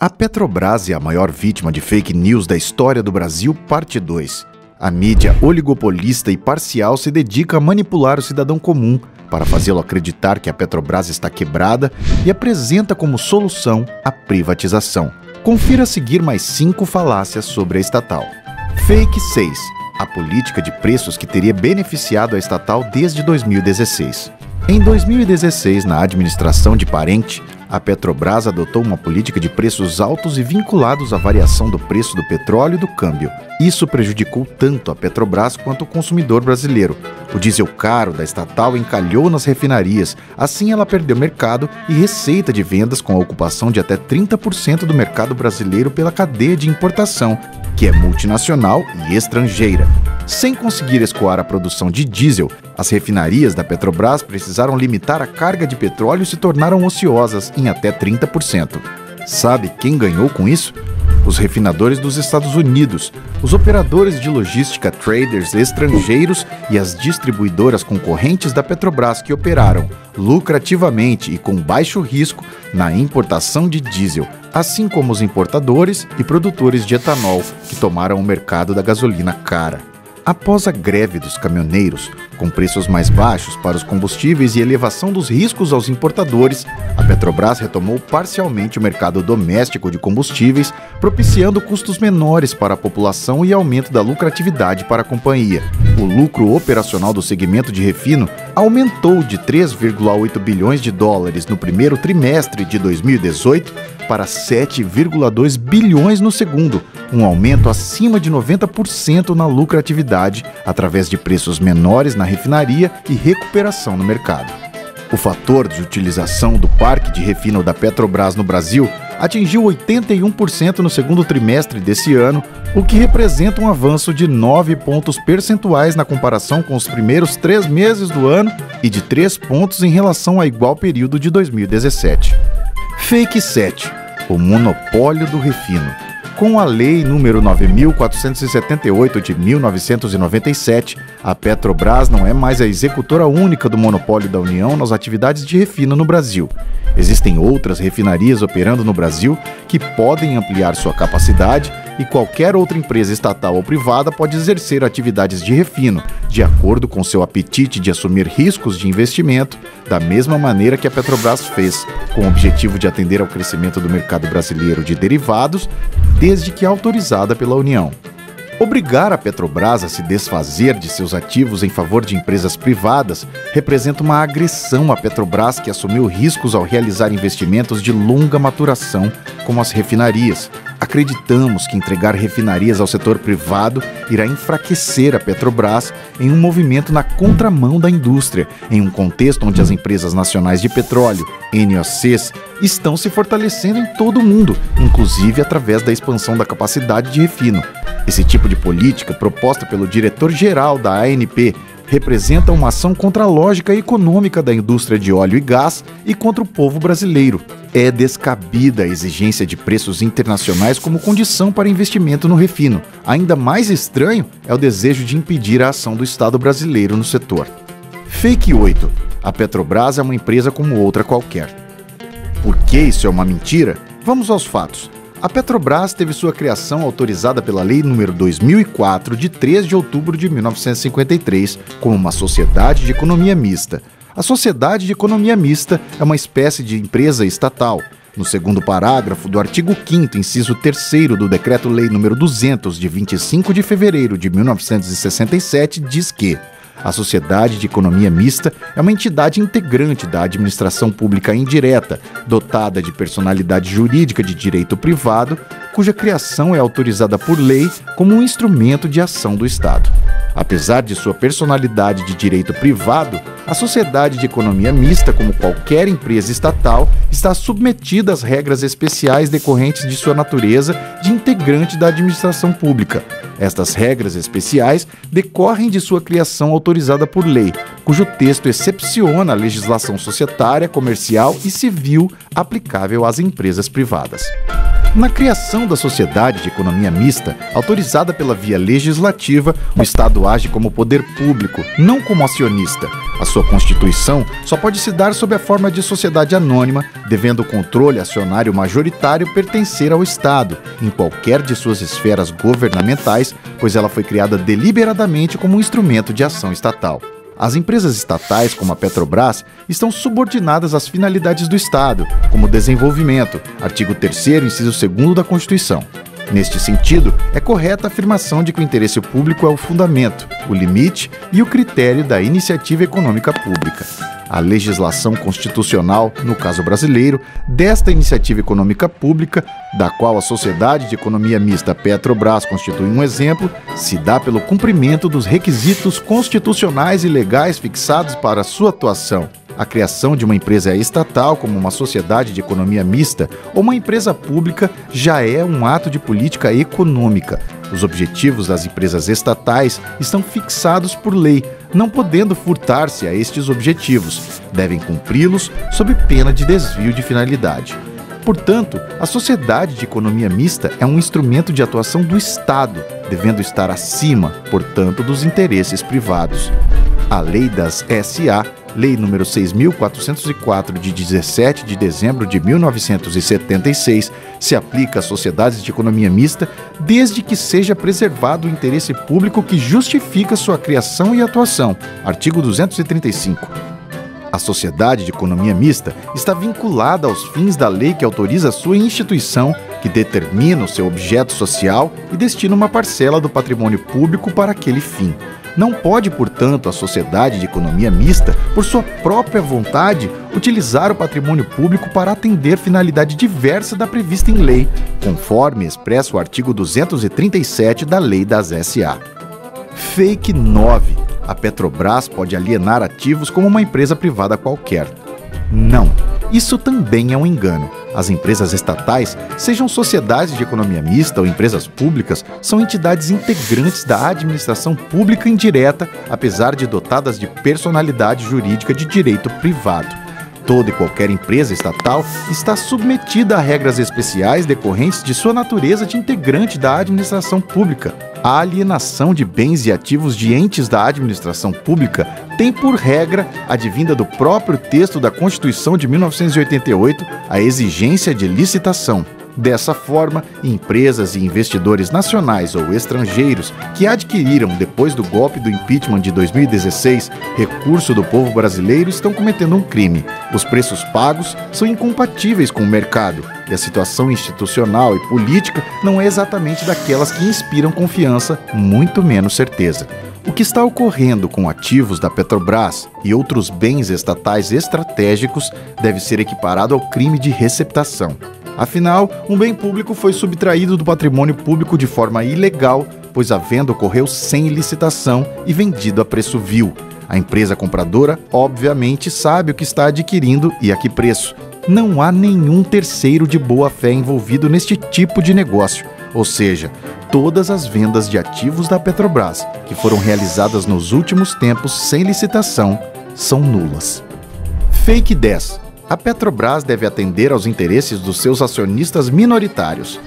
A Petrobras é a maior vítima de fake news da história do Brasil, parte 2. A mídia oligopolista e parcial se dedica a manipular o cidadão comum para fazê-lo acreditar que a Petrobras está quebrada e apresenta como solução a privatização. Confira a seguir mais 5 falácias sobre a estatal. Fake 6. A política de preços que teria beneficiado a estatal desde 2016. Em 2016, na administração de Parente, a Petrobras adotou uma política de preços altos e vinculados à variação do preço do petróleo e do câmbio. Isso prejudicou tanto a Petrobras quanto o consumidor brasileiro. O diesel caro da estatal encalhou nas refinarias, assim ela perdeu mercado e receita de vendas com a ocupação de até 30% do mercado brasileiro pela cadeia de importação, que é multinacional e estrangeira. Sem conseguir escoar a produção de diesel, as refinarias da Petrobras precisaram limitar a carga de petróleo e se tornaram ociosas em até 30%. Sabe quem ganhou com isso? Os refinadores dos Estados Unidos, os operadores de logística, traders estrangeiros e as distribuidoras concorrentes da Petrobras que operaram lucrativamente e com baixo risco na importação de diesel, assim como os importadores e produtores de etanol que tomaram o mercado da gasolina cara. Após a greve dos caminhoneiros, com preços mais baixos para os combustíveis e elevação dos riscos aos importadores, a Petrobras retomou parcialmente o mercado doméstico de combustíveis, propiciando custos menores para a população e aumento da lucratividade para a companhia. O lucro operacional do segmento de refino aumentou de 3,8 bilhões de dólares no primeiro trimestre de 2018 para 7,2 bilhões no segundo, um aumento acima de 90% na lucratividade, através de preços menores na refinaria e recuperação no mercado. O fator de utilização do parque de refino da Petrobras no Brasil atingiu 81% no segundo trimestre desse ano, o que representa um avanço de 9 pontos percentuais na comparação com os primeiros 3 meses do ano e de 3 pontos em relação ao igual período de 2017. Fake 7. O monopólio do refino. Com a Lei nº 9.478 de 1997, a Petrobras não é mais a executora única do monopólio da União nas atividades de refino no Brasil. Existem outras refinarias operando no Brasil que podem ampliar sua capacidade e qualquer outra empresa estatal ou privada pode exercer atividades de refino, de acordo com seu apetite de assumir riscos de investimento, da mesma maneira que a Petrobras fez, com o objetivo de atender ao crescimento do mercado brasileiro de derivados, desde que autorizada pela União. Obrigar a Petrobras a se desfazer de seus ativos em favor de empresas privadas representa uma agressão à Petrobras, que assumiu riscos ao realizar investimentos de longa maturação, como as refinarias. Acreditamos que entregar refinarias ao setor privado irá enfraquecer a Petrobras em um movimento na contramão da indústria, em um contexto onde as empresas nacionais de petróleo, NOCs, estão se fortalecendo em todo o mundo, inclusive através da expansão da capacidade de refino. Esse tipo de política, proposta pelo diretor-geral da ANP, representa uma ação contra a lógica econômica da indústria de óleo e gás e contra o povo brasileiro. É descabida a exigência de preços internacionais como condição para investimento no refino. Ainda mais estranho é o desejo de impedir a ação do Estado brasileiro no setor. Fake 8. A Petrobras é uma empresa como outra qualquer. Por que isso é uma mentira? Vamos aos fatos. A Petrobras teve sua criação autorizada pela Lei nº 2004, de 3 de outubro de 1953, como uma sociedade de economia mista. A sociedade de economia mista é uma espécie de empresa estatal. No segundo parágrafo do artigo 5º, inciso 3º do Decreto-Lei nº 200, de 25 de fevereiro de 1967, diz que a sociedade de economia mista é uma entidade integrante da administração pública indireta, dotada de personalidade jurídica de direito privado, cuja criação é autorizada por lei como um instrumento de ação do Estado. Apesar de sua personalidade de direito privado, a sociedade de economia mista, como qualquer empresa estatal, está submetida às regras especiais decorrentes de sua natureza de integrante da administração pública. Estas regras especiais decorrem de sua criação autorizada por lei, cujo texto excepciona a legislação societária, comercial e civil aplicável às empresas privadas. Na criação da sociedade de economia mista, autorizada pela via legislativa, o Estado age como poder público, não como acionista. A sua constituição só pode se dar sob a forma de sociedade anônima, devendo o controle acionário majoritário pertencer ao Estado, em qualquer de suas esferas governamentais, pois ela foi criada deliberadamente como um instrumento de ação estatal. As empresas estatais, como a Petrobras, estão subordinadas às finalidades do Estado, como desenvolvimento, artigo 3º, inciso 2º da Constituição. Neste sentido, é correta a afirmação de que o interesse público é o fundamento, o limite e o critério da iniciativa econômica pública. A legislação constitucional, no caso brasileiro, desta iniciativa econômica pública, da qual a Sociedade de Economia Mista Petrobras constitui um exemplo, se dá pelo cumprimento dos requisitos constitucionais e legais fixados para sua atuação. A criação de uma empresa estatal como uma sociedade de economia mista ou uma empresa pública já é um ato de política econômica. Os objetivos das empresas estatais estão fixados por lei, não podendo furtar-se a estes objetivos. Devem cumpri-los sob pena de desvio de finalidade. Portanto, a sociedade de economia mista é um instrumento de atuação do Estado, devendo estar acima, portanto, dos interesses privados. A Lei das SA, Lei nº 6.404, de 17 de dezembro de 1976, se aplica às sociedades de economia mista desde que seja preservado o interesse público que justifica sua criação e atuação. Artigo 235. A sociedade de economia mista está vinculada aos fins da lei que autoriza a sua instituição, que determina o seu objeto social e destina uma parcela do patrimônio público para aquele fim. Não pode, portanto, a sociedade de economia mista, por sua própria vontade, utilizar o patrimônio público para atender finalidade diversa da prevista em lei, conforme expressa o artigo 237 da Lei das SA. Fake 9. A Petrobras pode alienar ativos como uma empresa privada qualquer. Não, isso também é um engano. As empresas estatais, sejam sociedades de economia mista ou empresas públicas, são entidades integrantes da administração pública indireta, apesar de dotadas de personalidade jurídica de direito privado. Toda e qualquer empresa estatal está submetida a regras especiais decorrentes de sua natureza de integrante da administração pública. A alienação de bens e ativos de entes da administração pública tem por regra, advinda do próprio texto da Constituição de 1988, a exigência de licitação. Dessa forma, empresas e investidores nacionais ou estrangeiros que adquiriram, depois do golpe do impeachment de 2016, recurso do povo brasileiro estão cometendo um crime. Os preços pagos são incompatíveis com o mercado e a situação institucional e política não é exatamente daquelas que inspiram confiança, muito menos certeza. O que está ocorrendo com ativos da Petrobras e outros bens estatais estratégicos deve ser equiparado ao crime de receptação. Afinal, um bem público foi subtraído do patrimônio público de forma ilegal, pois a venda ocorreu sem licitação e vendido a preço vil. A empresa compradora, obviamente, sabe o que está adquirindo e a que preço. Não há nenhum terceiro de boa-fé envolvido neste tipo de negócio, ou seja, todas as vendas de ativos da Petrobras, que foram realizadas nos últimos tempos sem licitação, são nulas. Fake 10. A Petrobras deve atender aos interesses dos seus acionistas minoritários.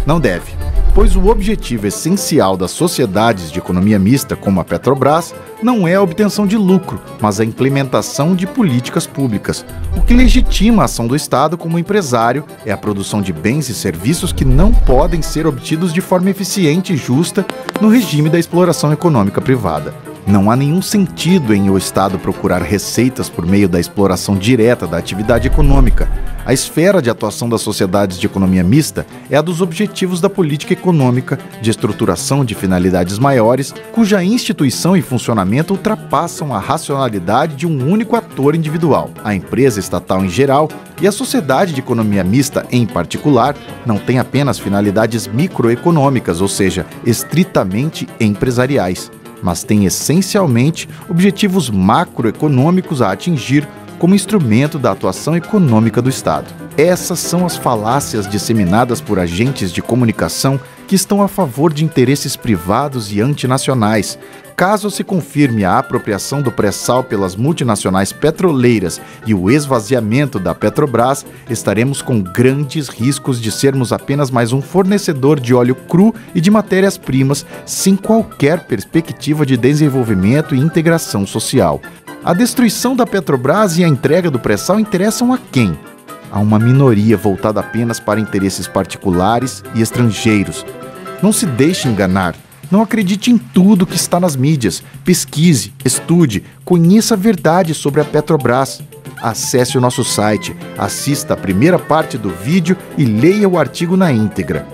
Não deve, pois o objetivo essencial das sociedades de economia mista, como a Petrobras, não é a obtenção de lucro, mas a implementação de políticas públicas. O que legitima a ação do Estado como empresário é a produção de bens e serviços que não podem ser obtidos de forma eficiente e justa no regime da exploração econômica privada. Não há nenhum sentido em o Estado procurar receitas por meio da exploração direta da atividade econômica. A esfera de atuação das sociedades de economia mista é a dos objetivos da política econômica, de estruturação de finalidades maiores, cuja instituição e funcionamento ultrapassam a racionalidade de um único ator individual. A empresa estatal em geral e a sociedade de economia mista em particular não têm apenas finalidades microeconômicas, ou seja, estritamente empresariais, mas têm essencialmente objetivos macroeconômicos a atingir como instrumento da atuação econômica do Estado. Essas são as falácias disseminadas por agentes de comunicação que estão a favor de interesses privados e antinacionais, Caso se confirme a apropriação do pré-sal pelas multinacionais petroleiras e o esvaziamento da Petrobras, estaremos com grandes riscos de sermos apenas mais um fornecedor de óleo cru e de matérias-primas, sem qualquer perspectiva de desenvolvimento e integração social. A destruição da Petrobras e a entrega do pré-sal interessam a quem? A uma minoria voltada apenas para interesses particulares e estrangeiros. Não se deixe enganar. Não acredite em tudo que está nas mídias. Pesquise, estude, conheça a verdade sobre a Petrobras. Acesse o nosso site, assista a primeira parte do vídeo e leia o artigo na íntegra.